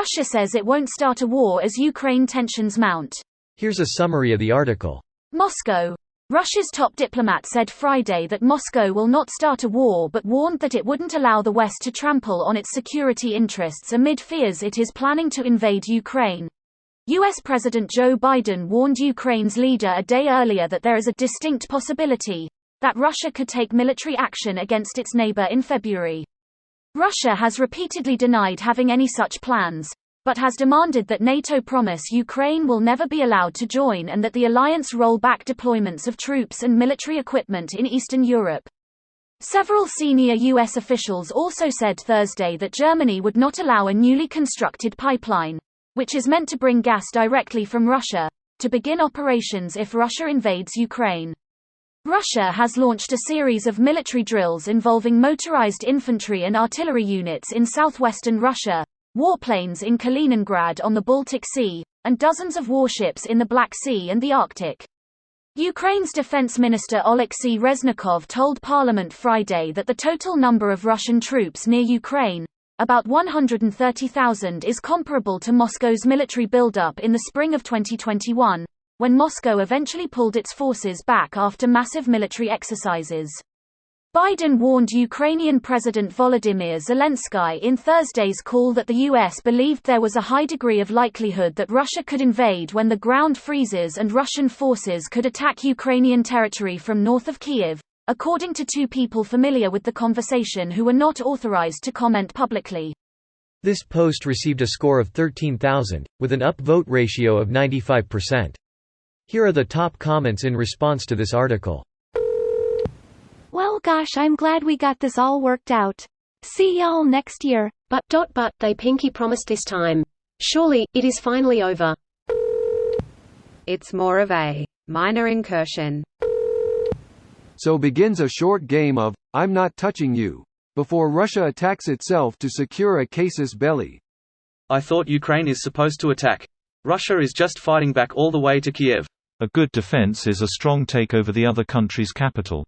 Russia says it won't start a war as Ukraine tensions mount. Here's a summary of the article. Moscow. Russia's top diplomat said Friday that Moscow will not start a war but warned that it wouldn't allow the West to trample on its security interests amid fears it is planning to invade Ukraine. U.S. President Joe Biden warned Ukraine's leader a day earlier that there is a distinct possibility that Russia could take military action against its neighbor in February. Russia has repeatedly denied having any such plans, but has demanded that NATO promise Ukraine will never be allowed to join and that the alliance roll back deployments of troops and military equipment in Eastern Europe. Several senior U.S. officials also said Thursday that Germany would not allow a newly constructed pipeline, which is meant to bring gas directly from Russia, to begin operations if Russia invades Ukraine. Russia has launched a series of military drills involving motorized infantry and artillery units in southwestern Russia, warplanes in Kaliningrad on the Baltic Sea, and dozens of warships in the Black Sea and the Arctic. Ukraine's defense minister Oleksiy Reznikov told Parliament Friday that the total number of Russian troops near Ukraine, about 130,000, is comparable to Moscow's military buildup in the spring of 2021, when Moscow eventually pulled its forces back after massive military exercises. Biden warned Ukrainian President Volodymyr Zelensky in Thursday's call that the U.S. believed there was a high degree of likelihood that Russia could invade when the ground freezes and Russian forces could attack Ukrainian territory from north of Kyiv, according to two people familiar with the conversation who were not authorized to comment publicly. This post received a score of 13,000, with an upvote ratio of 95%. Here are the top comments in response to this article. Well gosh, I'm glad we got this all worked out. See y'all next year. But they pinky promised this time. Surely, it is finally over. It's more of a minor incursion. So begins a short game of, I'm not touching you, before Russia attacks itself to secure a casus belli. I thought Ukraine is supposed to attack. Russia is just fighting back all the way to Kiev. A good defense is a strong take over the other country's capital.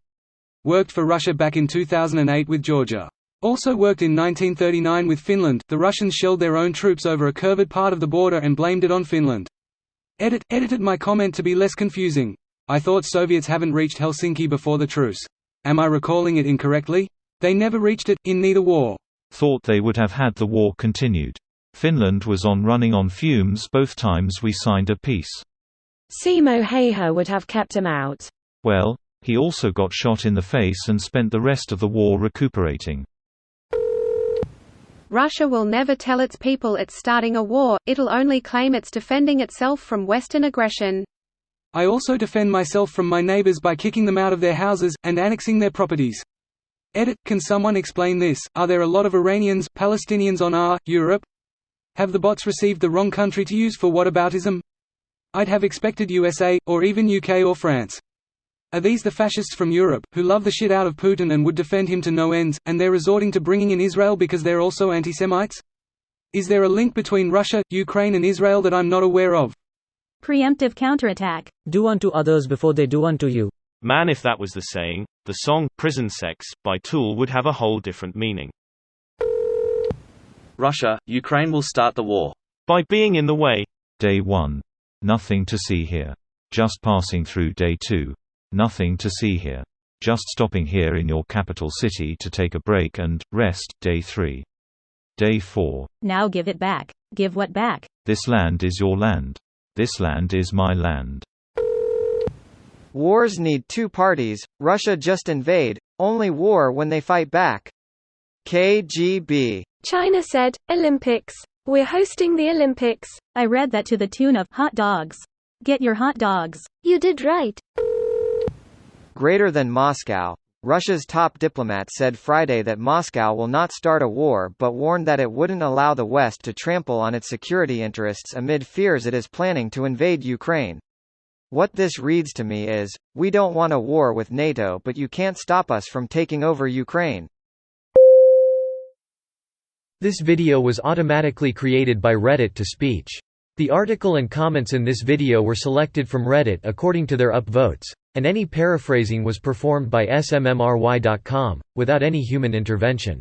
Worked for Russia back in 2008 with Georgia. Also worked in 1939 with Finland. The Russians shelled their own troops over a curved part of the border and blamed it on Finland. Edited my comment to be less confusing. I thought Soviets haven't reached Helsinki before the truce. Am I recalling it incorrectly? They never reached it, in neither war. Thought they would have had the war continued. Finland was running on fumes both times we signed a peace. Simo Häyhä would have kept him out. Well, he also got shot in the face and spent the rest of the war recuperating. Russia will never tell its people it's starting a war, it'll only claim it's defending itself from Western aggression. I also defend myself from my neighbors by kicking them out of their houses, and annexing their properties. Can someone explain this? Are there a lot of Iranians, Palestinians on Europe? Have the bots received the wrong country to use for whataboutism? I'd have expected USA, or even UK or France. Are these the fascists from Europe, who love the shit out of Putin and would defend him to no ends, and they're resorting to bringing in Israel because they're also anti-Semites? Is there a link between Russia, Ukraine and Israel that I'm not aware of? Preemptive counterattack. Do unto others before they do unto you. Man, if that was the saying, the song Prison Sex by Tool would have a whole different meaning. Russia, Ukraine will start the war. By being in the way. Day 1. Nothing to see here. Just passing through. Day 2. Nothing to see here. Just stopping here in your capital city to take a break and rest. Day 3. Day 4. Now give it back. Give what back? This land is your land. This land is my land. Wars need two parties, Russia just invade, only war when they fight back. KGB. China said, Olympics. We're hosting the Olympics. I read that to the tune of hot dogs. Get your hot dogs. You did right. Greater than Moscow. Russia's top diplomat said Friday that Moscow will not start a war but warned that it wouldn't allow the West to trample on its security interests amid fears it is planning to invade Ukraine. What this reads to me is, we don't want a war with NATO but you can't stop us from taking over Ukraine. This video was automatically created by Reddit to speech. The article and comments in this video were selected from Reddit according to their upvotes, and any paraphrasing was performed by smmry.com, without any human intervention.